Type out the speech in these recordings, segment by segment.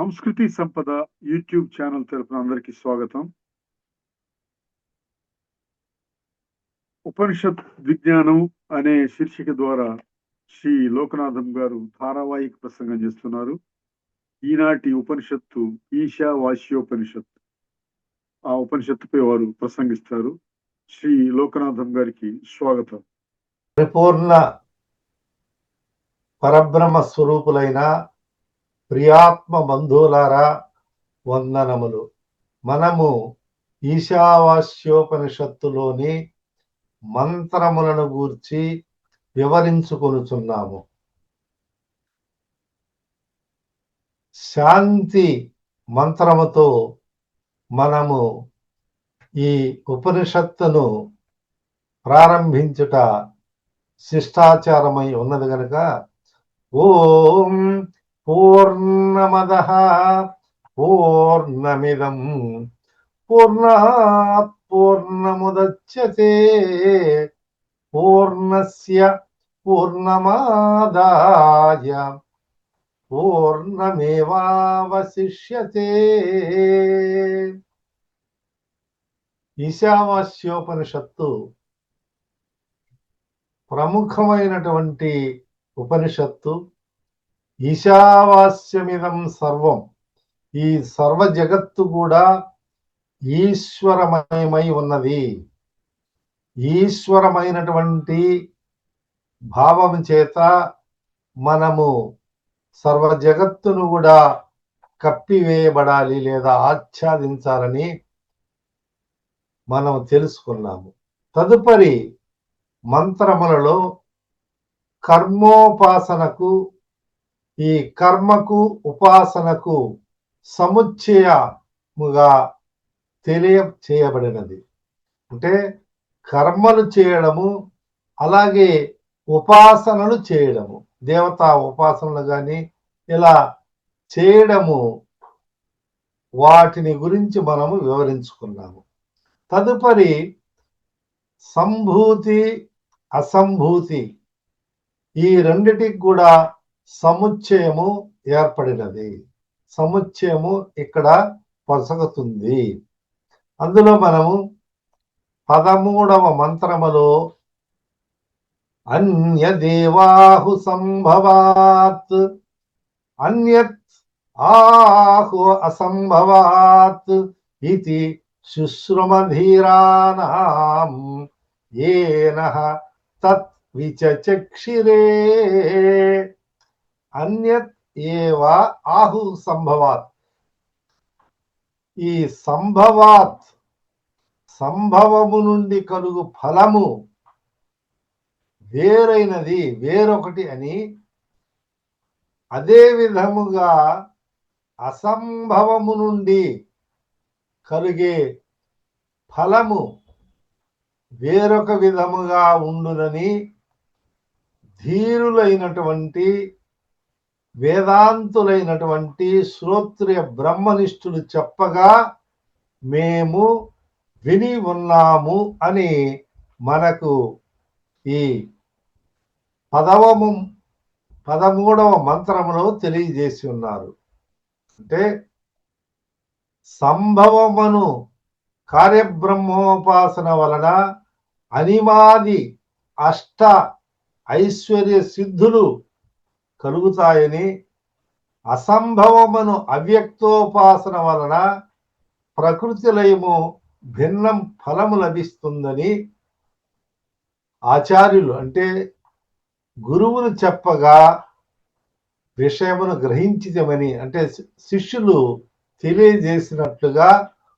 సంస్కృతి సంపద YouTube channel తరపున అందరికీ స్వాగతం. ఉపనిషత్ విజ్ఞానం అనే శీర్షిక ద్వారా శ్రీ లోకనాథం గారు ధారావాహిక ప్రసంగం చేస్తున్నారు. ఈనాటి ఉపనిషత్తు ఈశావాస్యోపనిషత్. ఆ ఉపనిషత్తుపై వారు ప్రసంగిస్తారు. శ్రీ లోకనాథం గారికి స్వాగతం. పరిపూర్ణ పరబ్రహ్మ స్వరూపులైన ప్రియాత్మ బంధువులారా వందనములు. మనము ఈశావాస్యోపనిషత్తులోని మంత్రములను గూర్చి వివరించుకొనుచున్నాము. శాంతి మంత్రముతో మనము ఈ ఉపనిషత్తును ప్రారంభించుట శిష్టాచారమై ఉన్నది గనుక ఓం పూర్ణమదః పూర్ణమిదం పూర్ణాత్ పూర్ణముదచ్యతే పూర్ణస్య పూర్ణమాదాయ పూర్ణమేవావశిష్యతే. ఈశావాస్యోపనిషత్తు ప్రముఖమైనటువంటి ఉపనిషత్తు. ఈశావాస్యమిదం సర్వం, ఈ సర్వ జగత్తు కూడా ఈశ్వరమయమై ఉన్నది. ఈశ్వరమైనటువంటి భావం చేత మనము సర్వ జగత్తును కూడా కప్పివేయబడాలి లేదా ఆచ్ఛాదించాలని మనం తెలుసుకున్నాము. తదుపరి మంత్రములలో కర్మోపాసనకు, ఈ కర్మకు ఉపాసనకు సముచ్చయముగా తెలియచేయబడినది. అంటే కర్మలు చేయడము, అలాగే ఉపాసనలు చేయడము, దేవతా ఉపాసనలు కానీ ఇలా చేయడము, వాటిని గురించి మనము వివరించుకున్నాము. తదుపరి సంభూతి అసంభూతి, ఈ రెండిటికి కూడా సముచ్చయము ఏర్పడినది. సముచ్చయము ఇక్కడ పొసగుతుంది. అందులో మనము 13వ మంత్రములో అన్యదేవాహు సంభవాత్ అన్యత్ ఆహు అసంభవాత్ ఇతి శుశ్రుమధీరానాం ఏనః తత్ విచక్షిరే. అన్యత్ ఏవ ఆహు సంభవాత్, ఈ సంభవాత్ సంభవము నుండి కలుగు ఫలము వేరైనది, వేరొకటి అని, అదే విధముగా అసంభవము నుండి కలిగే ఫలము వేరొక విధముగా ఉండునని ధీరులైనటువంటి వేదాంతులైనటువంటి శ్రోత్రియ బ్రహ్మనిష్ఠులు చెప్పగా మేము విని ఉన్నాము అని మనకు ఈ 13వ మంత్రములో తెలియజేసి ఉన్నారు. అంటే సంభవమును కార్యబ్రహ్మోపాసన వలన అనిమాది అష్ట ఐశ్వర్య సిద్ధులు కలుగుతాయని, అసంభవమును అవ్యక్తోపాసన వలన ప్రకృతి లయము భిన్నం ఫలము లభిస్తుందని ఆచార్యులు అంటే గురువులు చెప్పగా విషయమును గ్రహించితమని, అంటే శిష్యులు తెలియజేసినట్లుగా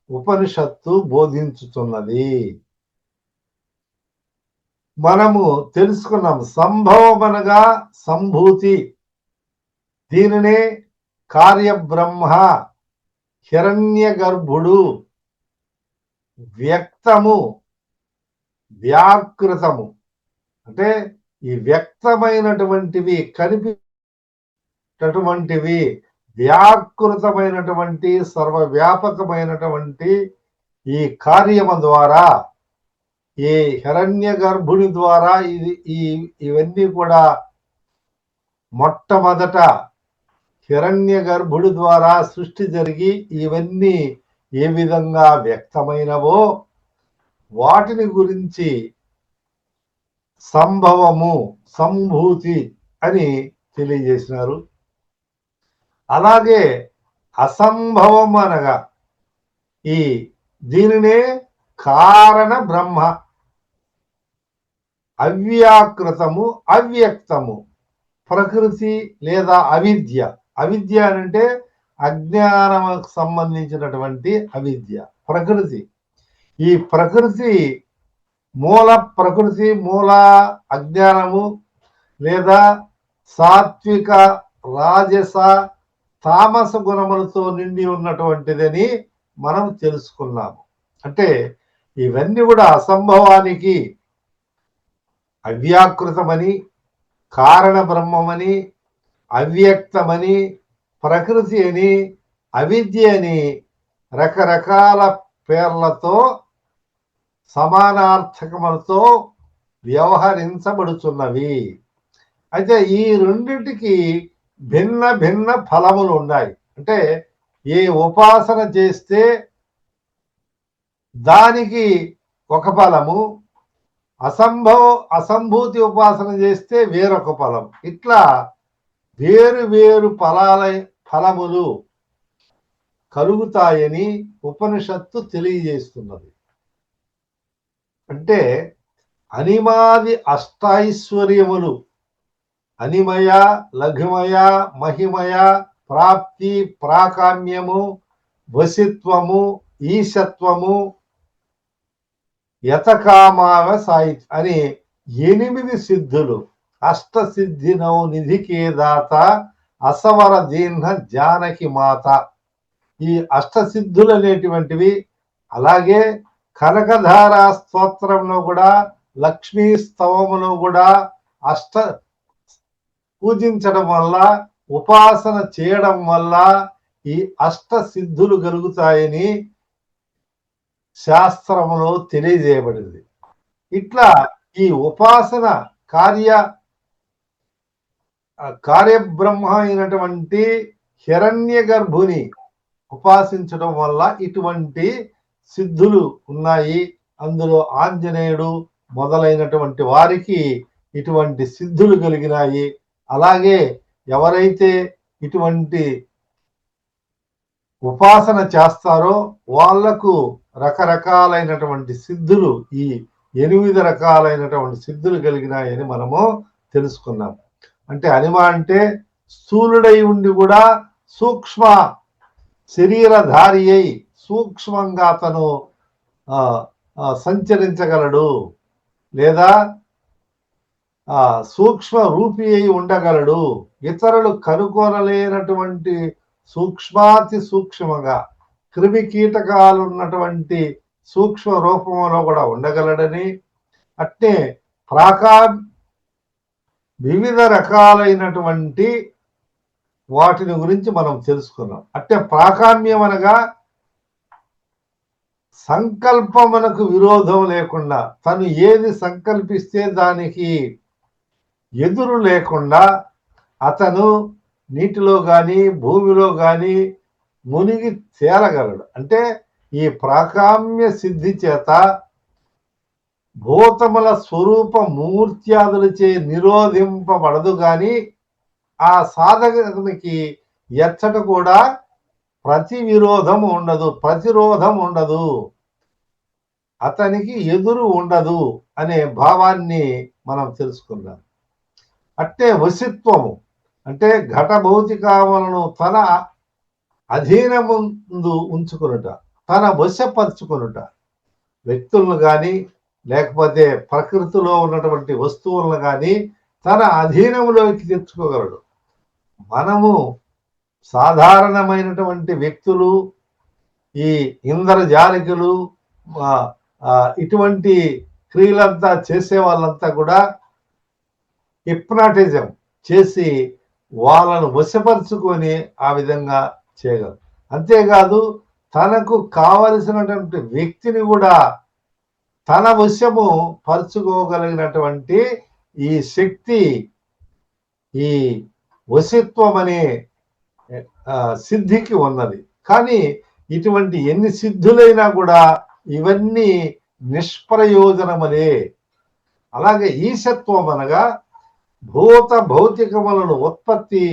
ఉపనిషత్తు బోధించుతున్నది. మనము తెలుసుకున్నాం. సంభవమనగా సంభూతి, దీనినే కార్యబ్రహ్మ, హిరణ్య గర్భుడు, వ్యక్తము, వ్యాకృతము, అంటే ఈ వ్యక్తమైనటువంటివి, కనిపించేటటువంటివి, వ్యాకృతమైనటువంటి సర్వవ్యాపకమైనటువంటి ఈ కార్యము ద్వారా, ఈ హిరణ్య గర్భుని ద్వారా ఇవన్నీ కూడా మొట్టమొదట హిరణ్య గర్భుడి ద్వారా సృష్టి జరిగి ఇవన్నీ ఏ విధంగా వ్యక్తమైనవో వాటిని గురించి సంభవము, సంభూతి అని తెలియజేసినారు. అలాగే అసంభవం అనగా దీనినే కారణ బ్రహ్మ, అవ్యాకృతము, అవ్యక్తము, ప్రకృతి లేదా అవిద్య. అవిద్య అంటే అజ్ఞానముకు సంబంధించినటువంటి అవిద్య. ప్రకృతి, ఈ ప్రకృతి మూల ప్రకృతి, మూల అజ్ఞానము లేదా సాత్విక, రాజస, తామస గుణములతో నిండి ఉన్నటువంటిదని మనం తెలుసుకున్నాము. అంటే ఇవన్నీ కూడా అసంభవానికి అవ్యాకృతమని, కారణ బ్రహ్మమని, అవ్యక్తమని, ప్రకృతి అని, అవిద్య అని రకరకాల పేర్లతో సమానార్థకములతో వ్యవహరించబడుతున్నవి. అయితే ఈ రెండింటికి భిన్న భిన్న ఫలములు ఉన్నాయి. అంటే ఏ ఉపాసన చేస్తే దానికి ఒక ఫలము, అసంభూతి ఉపాసన చేస్తే వేరొక ఫలం. ఇట్లా వేరు వేరు ఫలములు కలుగుతాయని ఉపనిషత్తు తెలియజేస్తున్నది. అంటే అనిమాది అష్టైశ్వర్యములు, అనిమయ, లఘుమయ, మహిమయ, ప్రాప్తి, ప్రాకామ్యము, వశిత్వము, ఈశత్వము, యతకామావ సాయి అని 8 సిద్ధులు. అష్టసిద్ధినౌ నిధికే దాత, అసవర దీర్ఘ జానకి మాత. ఈ అష్టసిద్ధులు అనేటువంటివి అలాగే కనకధార స్తోత్రంలో కూడా, లక్ష్మీ స్తవములో కూడా అష్ట పూజించడం వల్ల, ఉపాసన చేయడం వల్ల ఈ అష్ట సిద్ధులు కలుగుతాయని శాస్త్రములో తెలియజేయబడింది. ఇట్లా ఈ ఉపాసన కార్యబ్రహ్మ అయినటువంటి హిరణ్య గర్భుని ఉపాసించడం వల్ల ఇటువంటి సిద్ధులు ఉన్నాయి. అందులో ఆంజనేయుడు మొదలైనటువంటి వారికి ఇటువంటి సిద్ధులు కలిగినాయి. అలాగే ఎవరైతే ఇటువంటి ఉపాసన చేస్తారో వాళ్లకు రకరకాలైనటువంటి సిద్ధులు, ఈ 8 రకాలైనటువంటి సిద్ధులు కలిగినాయని మనము తెలుసుకున్నాం. అంటే అనిమ అంటే స్థూలుడై ఉండి కూడా సూక్ష్మ శరీరధారి అయి సూక్ష్మంగా అతను సంచరించగలడు, లేదా సూక్ష్మ రూపి అయి ఉండగలడు. ఇతరులు కనుగొనలేనటువంటి సూక్ష్మాతి సూక్ష్మగా క్రిమి కీటకాలు ఉన్నటువంటి సూక్ష్మ రూపంలో కూడా ఉండగలడని, అట్నే వివిధ రకాలైనటువంటి వాటిని గురించి మనం తెలుసుకున్నాం. అంటే ప్రాకామ్యం అనగా సంకల్పమునకు విరోధం లేకుండా, తను ఏది సంకల్పిస్తే దానికి ఎదురు లేకుండా అతను నీటిలో కానీ భూమిలో కానీ మునిగి తేలగలడు. అంటే ఈ ప్రాకామ్య సిద్ధి చేత భూతముల స్వరూప మూర్త్యాదులచే నిరోధింపబడదు గాని ఆ సాధకునికి ఎచ్చట కూడా ప్రతిరోధం ఉండదు, అతనికి ఎదురు ఉండదు అనే భావాన్ని మనం తెలుసుకున్నాం. అట్టే వశిత్వము అంటే ఘట భౌతికాములను తన అధీనముందు ఉంచుకునుట, తన వశపరుచుకునుట. వ్యక్తులను కానీ లేకపోతే ప్రకృతిలో ఉన్నటువంటి వస్తువులను కానీ తన అధీనంలోకి తెచ్చుకోగలడు. మనము సాధారణమైనటువంటి వ్యక్తులు, ఈ ఇంద్రజాలికులు, ఇటువంటి క్రియలంతా చేసే వాళ్ళంతా కూడా హిప్నాటిజం చేసి వాళ్ళను వశపరుచుకొని ఆ విధంగా చేయగలరు. అంతేకాదు తనకు కావలసినటువంటి వ్యక్తిని కూడా తన వశము పరుచుకోగలిగినటువంటి ఈ శక్తి, ఈ వశిత్వం అనే సిద్ధికి ఉన్నది. కానీ ఇటువంటి ఎన్ని సిద్ధులైనా కూడా ఇవన్నీ నిష్ప్రయోజనములే. అలాగే ఈశత్వం అనగా భూత భౌతికములను ఉత్పత్తి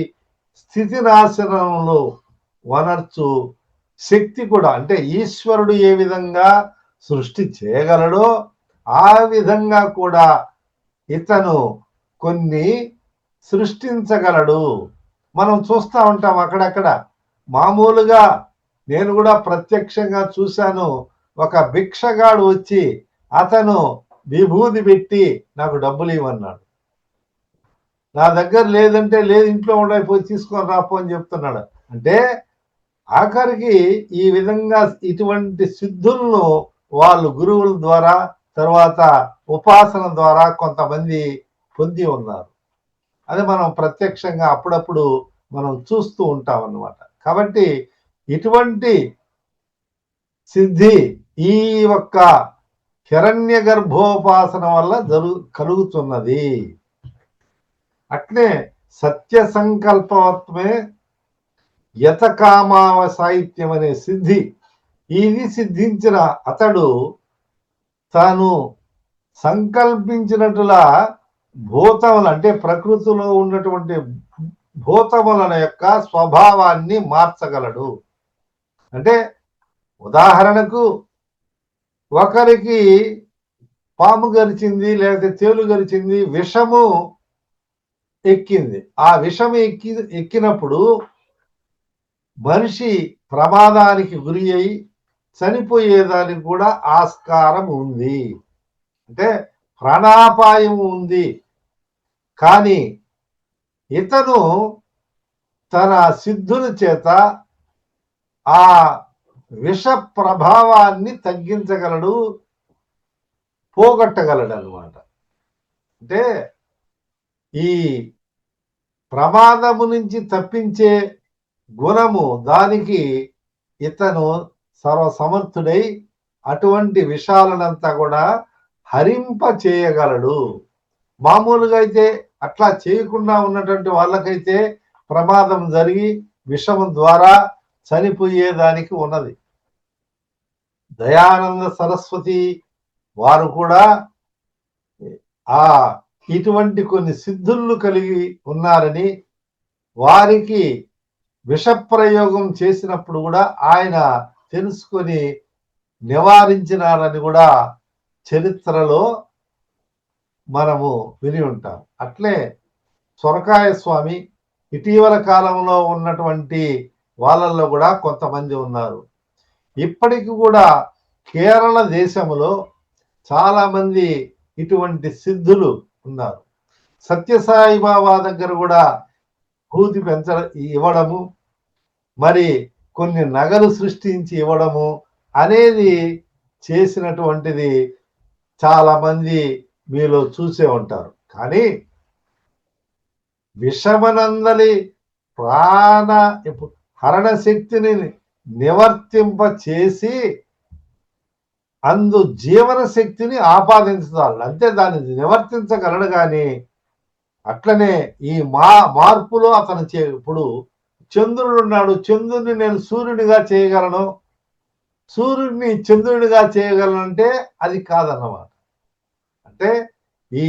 స్థితి నాశనంలో వనర్చు శక్తి కూడా, అంటే ఈశ్వరుడు ఏ విధంగా సృష్టి చేయగలడో ఆ విధంగా కూడా ఇతను కొన్ని సృష్టించగలడు. మనం చూస్తూ ఉంటాం అక్కడక్కడ. మామూలుగా నేను కూడా ప్రత్యక్షంగా చూశాను. ఒక భిక్షగాడు వచ్చి అతను విభూది పెట్టి నాకు డబ్బులు ఇవ్వన్నాడు. నా దగ్గర లేదంటే లేదు, ఇంట్లో ఉండైపోయి తీసుకొని రాపో అని చెప్తున్నాడు. అంటే ఆఖరికి ఈ విధంగా ఇటువంటి సిద్ధులను వాళ్ళు గురువుల ద్వారా తర్వాత ఉపాసన ద్వారా కొంతమంది పొంది ఉన్నారు. అది మనం ప్రత్యక్షంగా అప్పుడప్పుడు మనం చూస్తూ ఉంటాం అన్నమాట. కాబట్టి ఇటువంటి సిద్ధి ఈ ఒక్క హిరణ్య గర్భోపాసన వల్ల కలుగుతున్నది. అట్లే సత్య సంకల్పవత్వమే యతకామావ సాహిత్యం అనే సిద్ధి. ఇది సిద్ధించిన అతడు తాను సంకల్పించినట్లుగా భూతములు అంటే ప్రకృతిలో ఉన్నటువంటి భూతముల యొక్క స్వభావాన్ని మార్చగలడు. అంటే ఉదాహరణకు ఒకరికి పాము గరిచింది, లేకపోతే తేలు గరిచింది, విషము ఎక్కింది. ఆ విషం ఎక్కినప్పుడు మనిషి ప్రమాదానికి గురి అయి చనిపోయేదానికి కూడా ఆస్కారం ఉంది. అంటే ప్రాణాపాయం ఉంది. కానీ ఇతను తన సిద్ధుల చేత ఆ విష ప్రభావాన్ని తగ్గించగలడు, పోగొట్టగలడు అన్నమాట. అంటే ఈ ప్రమాదము నుంచి తప్పించే గుణము దానికి ఇతను సర్వసమర్థుడై అటువంటి విషాలనంతా కూడా హరింప చేయగలడు. మామూలుగా అయితే అట్లా చేయకుండా ఉన్నటువంటి వాళ్ళకైతే ప్రమాదం జరిగి విషము ద్వారా చనిపోయేదానికి ఉన్నది. దయానంద సరస్వతి వారు కూడా ఇటువంటి కొన్ని సిద్ధులు కలిగి ఉన్నారని, వారికి విషప్రయోగం చేసినప్పుడు కూడా ఆయన తెలుసుకొని నివారించినారని కూడా చరిత్రలో మనము విని ఉంటాం. అట్లే సొరకాయ స్వామి ఇటీవల కాలంలో ఉన్నటువంటి వాళ్ళల్లో కూడా కొంతమంది ఉన్నారు. ఇప్పటికి కూడా కేరళ దేశంలో చాలా మంది ఇటువంటి సిద్ధులు ఉన్నారు. సత్యసాయి బాబా దగ్గర కూడా భూతి ఇవ్వడము, మరి కొన్ని నగలు సృష్టించి ఇవ్వడము అనేది చేసినటువంటిది చాలా మంది మీలో చూసే ఉంటారు. కానీ విషమనందలి ప్రాణ హరణ శక్తిని నివర్తింప చేసి అందు జీవన శక్తిని ఆపాదించాలి. అంతే, దాన్ని నివర్తించగలడు. కానీ అట్లనే ఈ మార్పులో అతను ఇప్పుడు చంద్రుడు ఉన్నాడు, చంద్రుడిని నేను సూర్యుడిగా చేయగలను, సూర్యుడిని చంద్రుడిగా చేయగలనంటే అది కాదన్నమాట. అంటే ఈ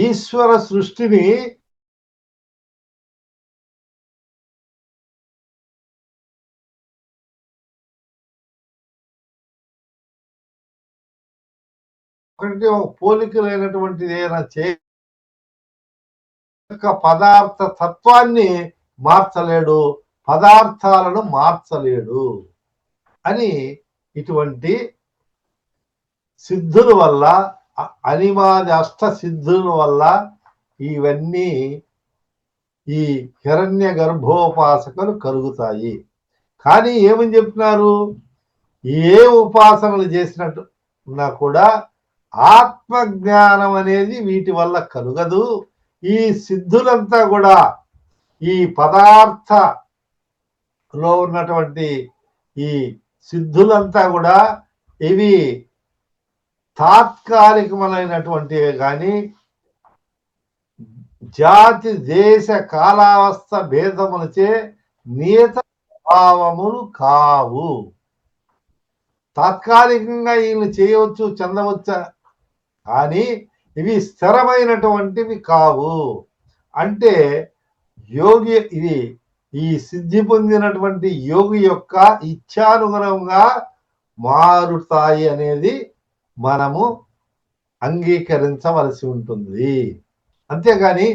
ఈశ్వర సృష్టిని పోలికలైనటువంటిది ఏదైనా పదార్థ తత్వాన్ని మార్చలేడు, పదార్థాలను మార్చలేడు అని ఇటువంటి సిద్ధుల వల్ల, అనిమాది అష్ట సిద్ధుల వల్ల ఇవన్నీ ఈ హిరణ్య గర్భోపాసకులు కలుగుతాయి. కానీ ఏమని చెప్తున్నారు, ఏ ఉపాసనలు చేసినట్టు ఉన్నా కూడా ఆత్మజ్ఞానం అనేది వీటి వల్ల కలుగదు. ఈ సిద్ధులంతా కూడా ఈ పదార్థలో ఉన్నటువంటి ఈ సిద్ధులంతా కూడా ఇవి తాత్కాలికమైనటువంటివే కానీ జాతి దేశ కాలావస్థ భేదములచే నియత భావములు కావు. తాత్కాలికంగా ఈయన చేయవచ్చు, చెందవచ్చా, కానీ ఇవి స్థిరమైనటువంటివి కావు. అంటే యోగి ఇది ఈ సిద్ధి పొందినటువంటి యోగి యొక్క ఇచ్ఛానుగుణంగా మారుతాయి అనేది మనము అంగీకరించవలసి ఉంటుంది. అంతేగాని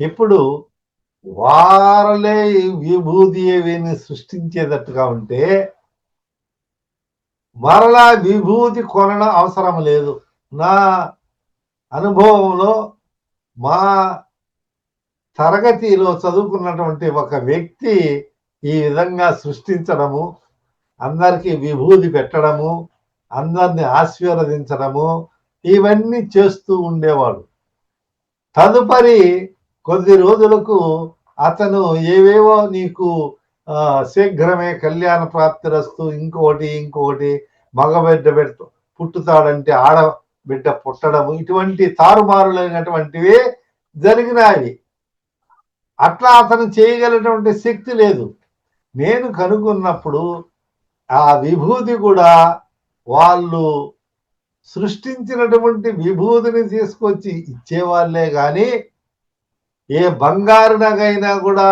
ఇప్పుడు వారలే విభూతి ఏవిని సృష్టించేటట్టుగా ఉంటే మరలా విభూతి కొనడం అవసరం లేదు. నా అనుభవంలో మా తరగతిలో చదువుకున్నటువంటి ఒక వ్యక్తి ఈ విధంగా సృష్టించడము, అందరికీ విభూతి పెట్టడము, అందరిని ఆశీర్వదించడము, ఇవన్నీ చేస్తూ ఉండేవాడు. తదుపరి కొద్ది రోజులకు అతను ఏవేవో నీకు శీఘ్రమే కళ్యాణ ప్రాప్తిరస్తు, ఇంకోటి మగబిడ్డ పుట్టుతాడంటే ఆడబిడ్డ పుట్టడము, ఇటువంటి తారుమారులైనటువంటివి జరిగినాయి. అట్లా అతను చేయగలిగినటువంటి శక్తి లేదు. నేను కనుగొన్నప్పుడు ఆ విభూతి కూడా వాళ్ళు సృష్టించినటువంటి విభూతిని తీసుకొచ్చి ఇచ్చేవాళ్ళే కానీ ఏ బంగారు నగైనా కూడా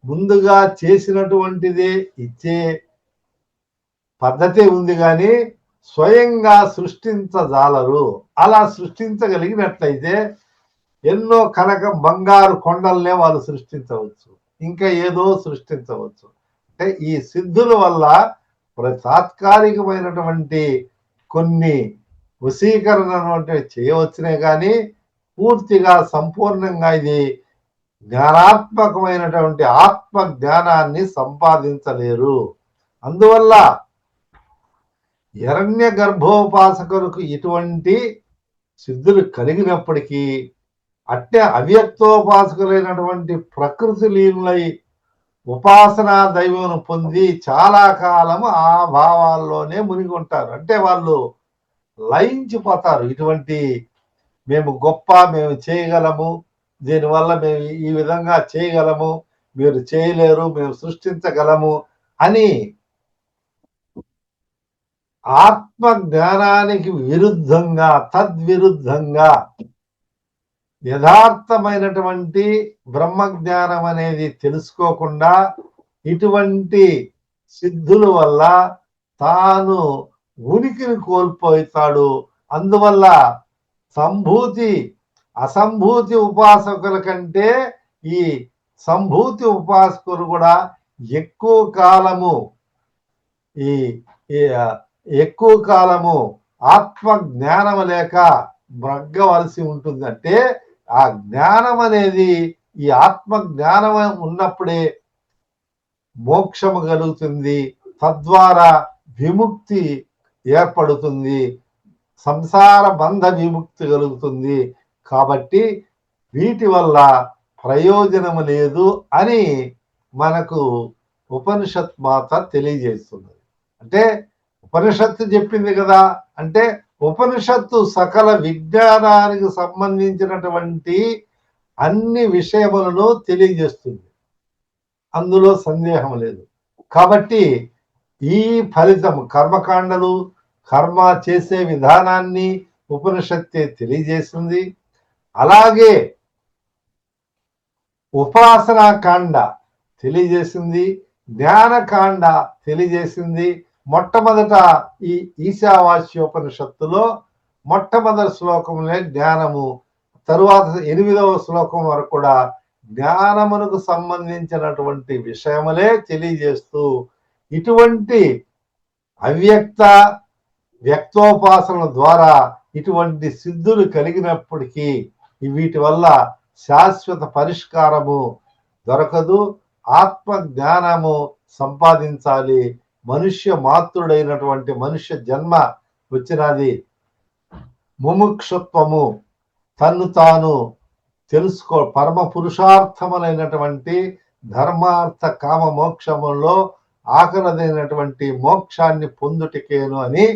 ముందుగా చేసినటువంటిదే ఇచ్చే పద్ధతి ఉంది కానీ స్వయంగా సృష్టించజాలరు. అలా సృష్టించగలిగినట్లయితే ఎన్నో బంగారు కొండలనే వాళ్ళు సృష్టించవచ్చు, ఇంకా ఏదో సృష్టించవచ్చు. అంటే ఈ సిద్ధుల వల్ల తాత్కాలికమైనటువంటి కొన్ని వశీకరణ చేయవచ్చునే కానీ పూర్తిగా సంపూర్ణంగా ఇది జ్ఞానాత్మకమైనటువంటి ఆత్మ జ్ఞానాన్ని సంపాదించలేరు. అందువల్ల హిరణ్య గర్భోపాసకులకు ఇటువంటి సిద్ధులు కలిగినప్పటికీ అట్టే అవ్యక్తోపాసకులైనటువంటి ప్రకృతి లీనులై ఉపాసనా దైవం పొంది చాలా కాలము ఆ భావాల్లోనే మునిగి ఉంటారు. అంటే వాళ్ళు లయించిపోతారు. ఇటువంటి మేము గొప్ప, మేము చేయగలము, దీనివల్ల మేము ఈ విధంగా చేయగలము, మీరు చేయలేరు, మేము సృష్టించగలము అని ఆత్మ జ్ఞానానికి విరుద్ధంగా, తద్విరుద్ధంగా యథార్థమైనటువంటి బ్రహ్మజ్ఞానం అనేది తెలుసుకోకుండా ఇటువంటి సిద్ధుల వల్ల తాను ఉనికిని కోల్పోతాడు. అందువల్ల సంభూతి అసంభూతి ఉపాసకుల కంటే ఈ సంభూతి ఉపాసకులు కూడా ఎక్కువ కాలము ఆత్మ జ్ఞానం లేక బ్రగ్గవలసి ఉంటుంది. అంటే ఆ జ్ఞానం అనేది ఈ ఆత్మ జ్ఞానం ఉన్నప్పుడే మోక్షము కలుగుతుంది, తద్వారా విముక్తి ఏర్పడుతుంది, సంసార బంధ విముక్తి కలుగుతుంది. కాబట్టి వీటి వల్ల ప్రయోజనము లేదు అని మనకు ఉపనిషత్ మాత తెలియజేస్తున్నది. అంటే ఉపనిషత్తు చెప్పింది కదా, అంటే ఉపనిషత్తు సకల విజ్ఞానానికి సంబంధించినటువంటి అన్ని విషయములను తెలియజేస్తుంది, అందులో సందేహం లేదు. కాబట్టి ఈ ఫలితం కర్మకాండలు, కర్మ చేసే విధానాన్ని ఉపనిషత్తే తెలియజేసింది. అలాగే ఉపాసనా కాండ తెలియజేసింది, జ్ఞానకాండ తెలియజేసింది. మొట్టమొదట ఈ ఈశావాస్యోపనిషత్తులో మొట్టమొదటి శ్లోకంలో జ్ఞానము, తరువాత 8వ శ్లోకం వరకు కూడా జ్ఞానమునకు సంబంధించినటువంటి విషయములే తెలియజేస్తూ ఇటువంటి అవ్యక్త వ్యక్తోపాసన ద్వారా ఇటువంటి సిద్ధులు కలిగినప్పటికీ వీటి వల్ల శాశ్వత పరిష్కారము దొరకదు. ఆత్మ జ్ఞానము సంపాదించాలి. మనుష్య మాతృడైనటువంటి మనుష్య జన్మ వచ్చినది. ముముక్షత్వము, తన్ను తాను తెలుసుకో, పరమ పురుషార్థములైనటువంటి ధర్మార్థ కామ మోక్షములో ఆఖరదైనటువంటి మోక్షాన్ని పొందుటకేను అని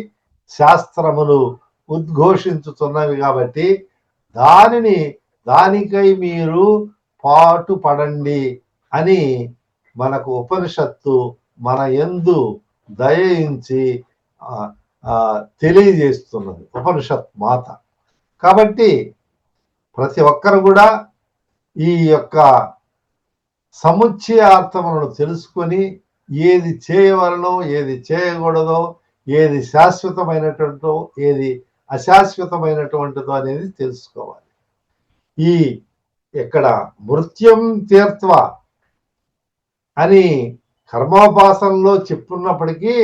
శాస్త్రములు ఉద్ఘోషించుతున్నవి. కాబట్టి దానికై మీరు పాటు పడండి. అని మనకు ఉపనిషత్తు మన యందు దయించి తెలియజేస్తున్నది ఉపనిషత్ మాత. కాబట్టి ప్రతి ఒక్కరు కూడా ఈ యొక్క సముచ్చయార్థములను తెలుసుకొని ఏది చేయవలనో ఏది చేయకూడదో, ఏది శాశ్వతమైనటువంటిదో ఏది అశాశ్వతమైనటువంటిదో అనేది తెలుసుకోవాలి. ఈ ఇక్కడ మృత్యం తీర్త్వ అని కర్మోపాసనలో చెప్పున్నప్పటికీ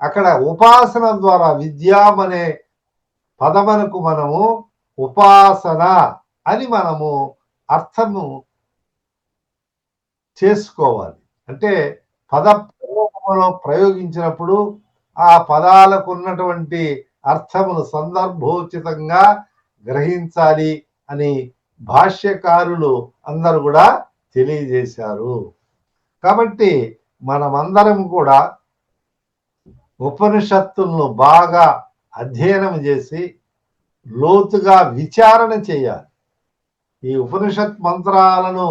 అక్కడ ఉపాసన ద్వారా విద్యాం అనే పదమునకు మనము ఉపాసన అని మనము అర్థము చేసుకోవాలి. అంటే పద ప్రయోగంలో ప్రయోగించినప్పుడు ఆ పదాలకు ఉన్నటువంటి అర్థమును సందర్భోచితంగా గ్రహించాలి అని భాష్యకారులు అందరూ కూడా తెలియజేశారు. కాబట్టి మనమందరం కూడా ఉపనిషత్తులను బాగా అధ్యయనం చేసి లోతుగా విచారణ చేయాలి. ఈ ఉపనిషత్ మంత్రాలను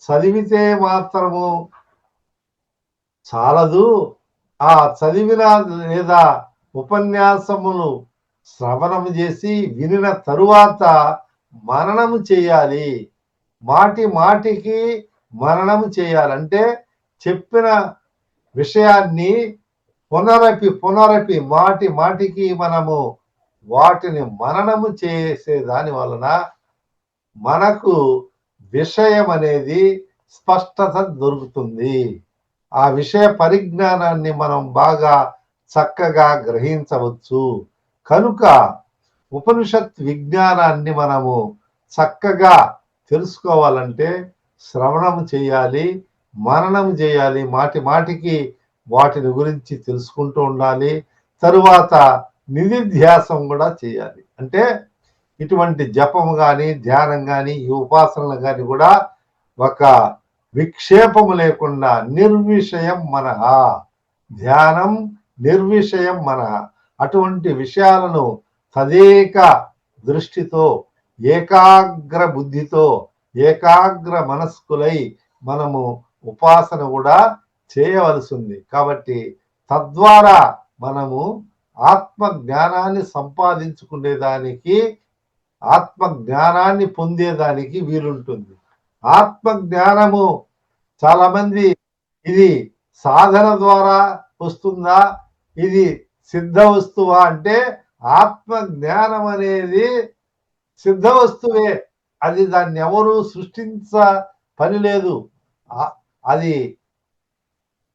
చదివితే మాత్రము చాలదు, ఆ చదివిన లేదా ఉపన్యాసములు శ్రవణం చేసి వినిన తరువాత మననము చేయాలి. మాటి మాటికి మననము చేయాలంటే చెప్పిన విషయాన్ని పునరపి మాటి మాటికి మనము వాటిని మననము చేసే దాని వలన మనకు విషయం అనేది స్పష్టత దొరుకుతుంది. ఆ విషయ పరిజ్ఞానాన్ని మనం బాగా చక్కగా గ్రహించవచ్చు. కనుక ఉపనిషత్ విజ్ఞానాన్ని మనము చక్కగా తెలుసుకోవాలంటే శ్రవణం చేయాలి, మననం చేయాలి, మాటి మాటికి వాటిని గురించి తెలుసుకుంటూ ఉండాలి. తరువాత నిధిధ్యాసం కూడా చేయాలి. అంటే ఇటువంటి జపం కానీ ధ్యానం కానీ ఈ ఉపాసనలు కానీ కూడా ఒక విక్షేపము లేకుండా నిర్విషయం మనః, ధ్యానం నిర్విషయం మనః, అటువంటి విషయాలను తదేక దృష్టితో ఏకాగ్ర బుద్ధితో ఏకాగ్ర మనస్కులై మనము ఉపాసన కూడా చేయవలసి ఉంది. కాబట్టి తద్వారా మనము ఆత్మ జ్ఞానాన్ని సంపాదించుకునేదానికి, ఆత్మ జ్ఞానాన్ని పొందేదానికి వీలుంటుంది. ఆత్మ జ్ఞానము చాలా మంది ఇది సాధన ద్వారా వస్తుందా, ఇది సిద్ధ వస్తువా అంటే ఆత్మ జ్ఞానం అనేది సిద్ధ వస్తువే. అది దాన్ని ఎవరు సృష్టించ పని లేదు. అది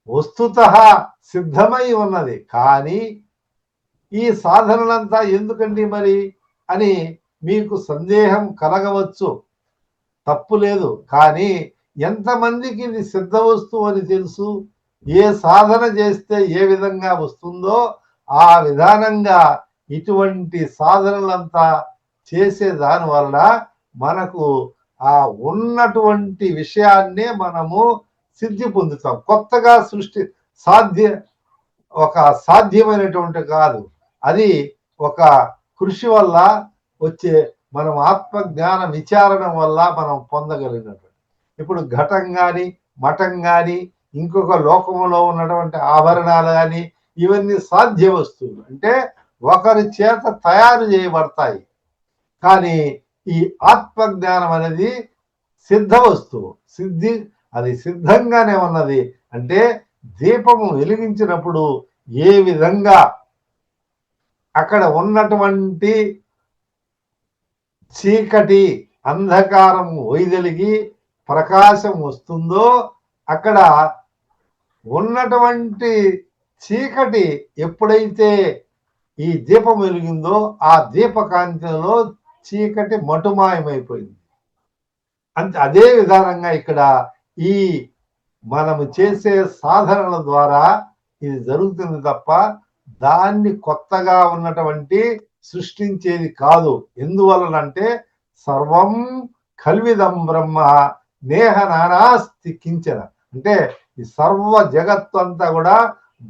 వస్తుతః సిద్ధమై ఉన్నది. కానీ ఈ సాధనలంతా ఎందుకండి మరి అని మీకు సందేహం కలగవచ్చు. తప్పు లేదు. కానీ ఎంతమందికి ఇది సిద్ధ వస్తువు అని తెలుసు? ఏ సాధన చేస్తే ఏ విధంగా వస్తుందో ఆ విధానంగా ఇటువంటి సాధనలంతా చేసే దాని వలన మనకు ఆ ఉన్నటువంటి విషయాన్నే మనము సిద్ధి పొందుతాం. కొత్తగా సృష్టి సాధ్యమైనటువంటి కాదు, అది ఒక కృషి వల్ల వచ్చే మనం ఆత్మ జ్ఞాన విచారణ వల్ల మనం పొందగలిగినటువంటి. ఇప్పుడు ఘటం కానీ మఠం కానీ ఇంకొక లోకంలో ఉన్నటువంటి ఆభరణాలు కానీ ఇవన్నీ సాధ్య వస్తువులు, అంటే ఒకరి చేత తయారు చేయబడతాయి. కానీ ఈ ఆత్మ జ్ఞానం అనేది సిద్ధ వస్తువు, అది సిద్ధంగానే ఉన్నది. అంటే దీపము వెలిగించినప్పుడు ఏ విధంగా అక్కడ ఉన్నటువంటి చీకటి అంధకారం వైదొలిగి ప్రకాశం వస్తుందో అక్కడ ఉన్నటువంటి చీకటి ఎప్పుడైతే ఈ దీపం వెలిగిందో ఆ దీపకాంతిలో చీకటి మటుమాయమైపోయింది. అదే విధానంగా ఇక్కడ ఈ మనము చేసే సాధనల ద్వారా ఇది జరుగుతుంది తప్ప దాన్ని కొత్తగా ఉన్నటువంటి సృష్టించేది కాదు. ఎందువలనంటే సర్వం కల్విదం బ్రహ్మ నేహ నానాస్తి కించన, అంటే ఈ సర్వ జగత్తు అంతా కూడా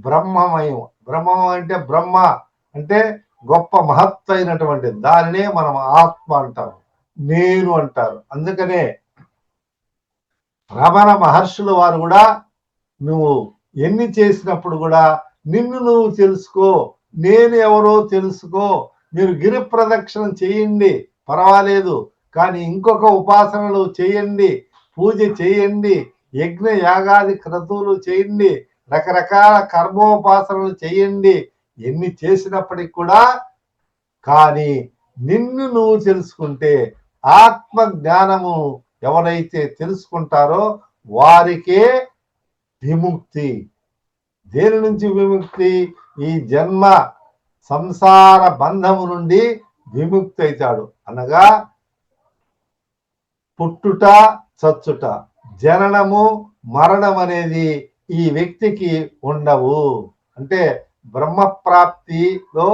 బ్రహ్మమయం. బ్రహ్మం అంటే బ్రహ్మ అంటే గొప్ప మహత్తైనటువంటి దానినే మనం ఆత్మ అంటారు, నేను అంటారు. అందుకనే రమణ మహర్షుల వారు కూడా నువ్వు ఎన్ని చేసినప్పుడు కూడా నిన్ను నువ్వు తెలుసుకో, నేను ఎవరో తెలుసుకో, మీరు గిరి ప్రదక్షిణ చేయండి పర్వాలేదు, కానీ ఇంకొక ఉపాసనలు చేయండి, పూజ చేయండి, యజ్ఞ యాగాది క్రతువులు చేయండి, రకరకాల కర్మోపాసనలు చేయండి, ఎన్ని చేసినప్పటికి కూడా కానీ నిన్ను నువ్వు తెలుసుకుంటే ఆత్మ జ్ఞానము ఎవరైతే తెలుసుకుంటారో వారికే విముక్తి. దేని నుంచి విముక్తి? ఈ జన్మ సంసార బంధము నుండి విముక్తి అవుతాడు. అనగా పుట్టుట చచ్చుట, జననము మరణం అనేది ఈ వ్యక్తికి ఉండవు. అంటే బ్రహ్మప్రాప్తిలో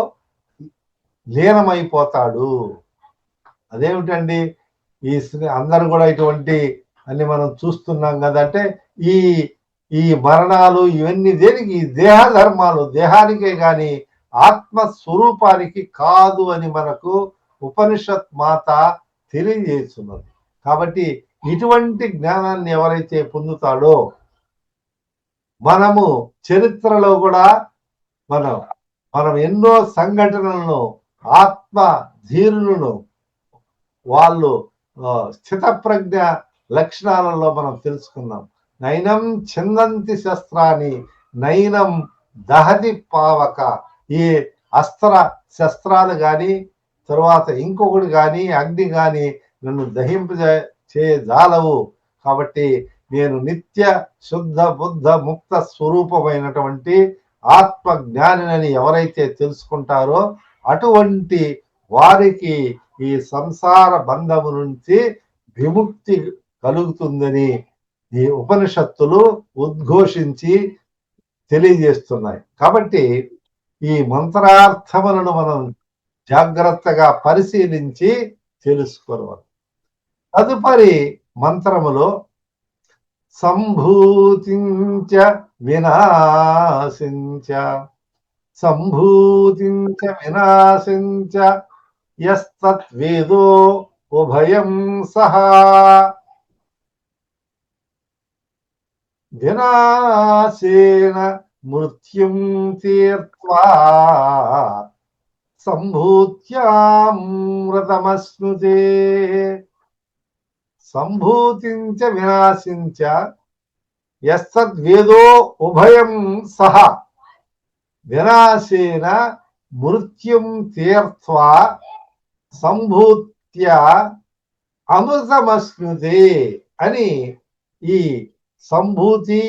లీనమైపోతాడు. అదేమిటండి ఈ అందరూ కూడా ఇటువంటి అని మనం చూస్తున్నాం కదా. అంటే ఈ ఈ మరణాలు ఇవన్నీ దేనికి? దేహ ధర్మాలు, దేహానికే గాని ఆత్మస్వరూపానికి కాదు అని మనకు ఉపనిషత్ మాత తెలియజేస్తున్నది. కాబట్టి ఇటువంటి జ్ఞానాన్ని ఎవరైతే పొందుతాడో, మనము చరిత్రలో కూడా మనం ఎన్నో సంఘటనలను, ఆత్మ ధీరులను, వాళ్ళు స్థితప్రజ్ఞ లక్షణాలలో మనం తెలుసుకున్నాం. నైనం చిందంతి శస్త్రాన్ని నైనం దహతి పావక. ఈ అస్త్ర శస్త్రాలు కానీ తరువాత ఇంకొకటి కానీ అగ్ని కానీ నన్ను దహింప చేయజాలవు. కాబట్టి నేను నిత్య శుద్ధ బుద్ధ ముక్త స్వరూపమైనటువంటి ఆత్మ జ్ఞానిని ఎవరైతే తెలుసుకుంటారో అటువంటి వారికి ఈ సంసార బంధము నుంచి విముక్తి కలుగుతుందని ఈ ఉపనిషత్తులు ఉద్ఘోషించి తెలియజేస్తున్నాయి. కాబట్టి ఈ మంత్రార్థములను మనం జాగ్రత్తగా పరిశీలించి తెలుసుకోవాలి. తదుపరి మంత్రములో సంభూతించ వినాశించ, సంభూతించ వినాశించ యస్తద్వేదో ఉభయం సహా, వినాశేన మృత్యుం తీర్త్వా సంభూత్యామృతమశ్నుతే. సంభూతించ వినాశించ యస్తద్వేదో ఉభయం సహ, వినాశేన మృత్యుం తీర్త్వా సంభూత్య అమృతమశ్నుతే అని ఈ సంభూతి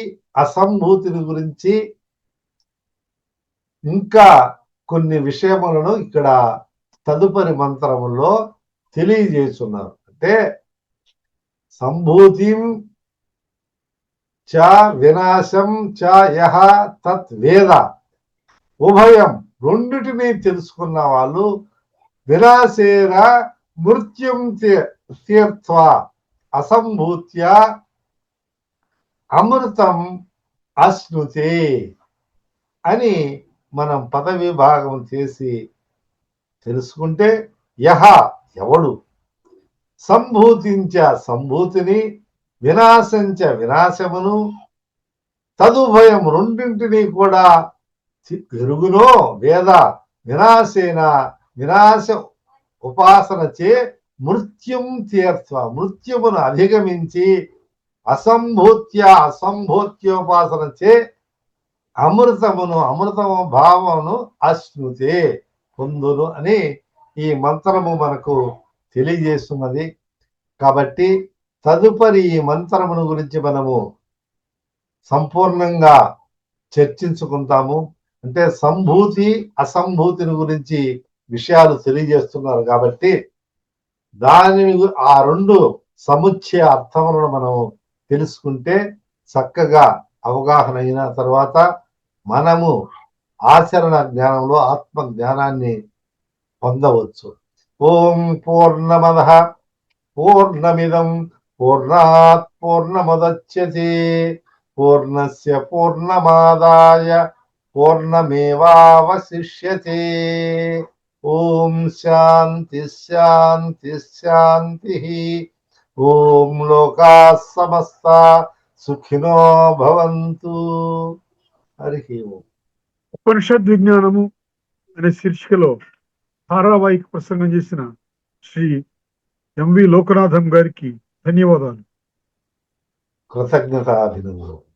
అసంభూతిని గురించి ఇంకా కొన్ని విషయములను ఇక్కడ తదుపరి మంత్రములో తెలియజేస్తున్నారు. అంటే సంభూతిం చ వినాశం చ యహ తత్ వేద, ఉభయం రెండిటిని తెలుసుకున్న వాళ్ళు వినాశేన మృత్యుం తీర్త్వా అసంభూత్య అమృతం అశ్నుతే అని మనం పద విభాగం చేసి తెలుసుకుంటే యహ ఎవడు, సంభూతించ సంభూతిని, వినాశంచ వినాశమును, తదుభయం రెండింటినీ కూడా ఎరుగునో వేద, వినాశేన వినాశ ఉపాసన చే మృత్యుం తీర్త్వ మృత్యుమును అధిగమించి అసంభూత్య అసంభూత్యోపాసన చే అమృతమును అమృతము భావమును అశ్నుతే పొందును అని ఈ మంత్రము మనకు తెలియజేస్తున్నది. కాబట్టి తదుపరి ఈ మంత్రమును గురించి మనము సంపూర్ణంగా చర్చించుకుంటాము. అంటే సంభూతి అసంభూతిని గురించి విషయాలు తెలియజేస్తున్నారు కాబట్టి దాని ఆ రెండు సముచ్చయ అర్థములను మనము తెలుసుకుంటే చక్కగా అవగాహన అయిన తర్వాత మనము ఆచరణ జ్ఞానంలో ఆత్మ జ్ఞానాన్ని పొందవచ్చు. ఓం పూర్ణమదః పూర్ణమిదం పూర్ణాత్ పూర్ణముదచ్యతే పూర్ణస్య పూర్ణమాదాయ పూర్ణమేవావశిష్యతే. ఓం శాంతి శాంతి శాంతి. ఓం లోకా సమస్త సుఖినో భవంతు. హరి ఓం. ఉపనిషద్ విజ్ఞానము అనే శీర్షికలో ధారావాహిక ప్రసంగం చేసిన శ్రీ ఎంవి లోకనాథం గారికి ధన్యవాదాలు. కృతజ్ఞతాభినందనలు.